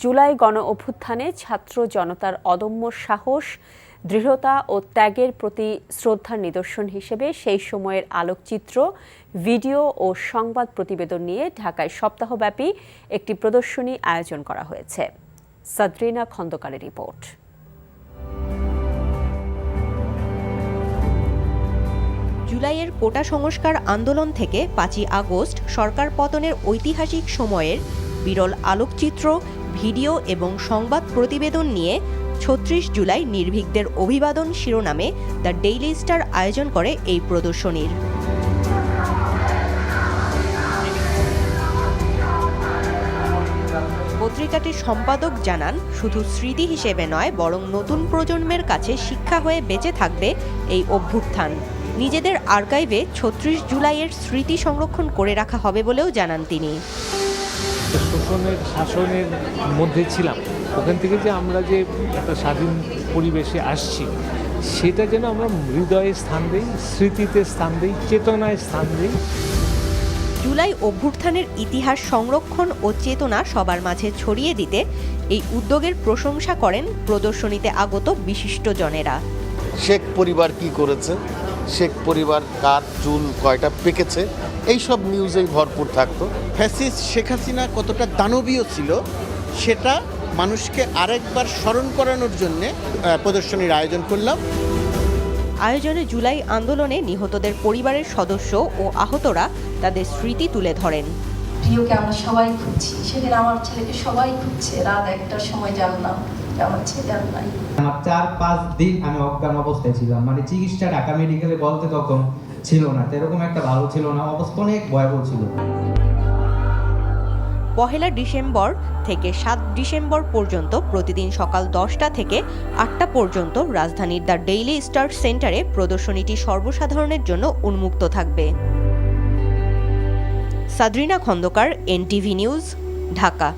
জুলাই গণ অভ্যুত্থানে ছাত্র জনতার অদম্য সাহস, দৃঢ়তা ও ত্যাগের প্রতি শ্রদ্ধার নিদর্শন হিসেবে সেই সময়ের আলোকচিত্র, ভিডিও ও সংবাদ প্রতিবেদন নিয়ে ঢাকায় সপ্তাহব্যাপী একটি প্রদর্শনী আয়োজন করা হয়েছে। সাদরিনা খন্দকারের রিপোর্ট। জুলাইয়ের কোটা সংস্কার আন্দোলন থেকে 5ই আগস্ট সরকার পতনের ঐতিহাসিক সময়ের বিরল আলোকচিত্র, ভিডিও এবং সংবাদ প্রতিবেদন নিয়ে ৩৬ জুলাই নির্ভীকদের অভিবাদন শিরোনামে দ্য ডেইলি স্টার আয়োজন করে এই প্রদর্শনীর। পত্রিকাটির সম্পাদক জানান, শুধু স্মৃতি হিসেবে নয় বরং নতুন প্রজন্মের কাছে শিক্ষা হয়ে বেঁচে থাকবে এই অভ্যুত্থান। নিজেদের আর্কাইভে ৩৬ জুলাইয়ের স্মৃতি সংরক্ষণ করে রাখা হবে বলেও জানান তিনি। শোষণের শাসনের মধ্যে ছিলাম, ওখান থেকে যে আমরা যে একটা স্বাধীন পরিবেশে আসছি সেটা যেন আমরা হৃদয়ে স্থান দিই, স্মৃতিতে স্থান দিই, চেতনায় স্থান দিই। জুলাই অভ্যুত্থানের ইতিহাস সংরক্ষণ ও চেতনা সবার মাঝে ছড়িয়ে দিতে এই উদ্যোগের প্রশংসা করেন প্রদর্শনীতে আগত বিশিষ্টজনেরা। শেখ পরিবার কি করেছে, শেখ পরিবার কার চুল কয়টা পেকেছে, এইসব নিউজেই ভরপুর থাকতো। ফ্যাসিস্ট শেখ হাসিনা কতটা দানবীয় ছিল সেটা মানুষকে আরেকবার স্মরণ করানোর জন্যে প্রদর্শনীর আয়োজন করলাম। আয়োজনে জুলাই আন্দোলনে নিহতদের পরিবারের সদস্য ও আহতরা তাদের স্মৃতি তুলে ধরেন। প্রিয়কে আমরা সবাই খুঁজছি, সেদিন আমার ছেলেকে সবাই খুঁজছে, রাত 1টার সময় জানলাম আমার ছেলে আর নাই। আমার 4-5 দিন আমি অজ্ঞান অবস্থায় ছিলাম, মানে চিকিৎসা ঢাকা মেডিকেলে বলতে তখন ছিল না, এরকম একটা ভালো ছিল না, অবস্থা অনেক ভয়াবহ ছিল। 1 ডিসেম্বর থেকে 7 ডিসেম্বর পর্যন্ত প্রতিদিন সকাল 10টা থেকে 8টা পর্যন্ত রাজধানীর দ্য ডেইলি স্টার সেন্টারে প্রদর্শনীটি সর্বসাধারণের জন্য উন্মুক্ত থাকবে। সাদরিনা খন্দকার, NTV নিউজ, ঢাকা।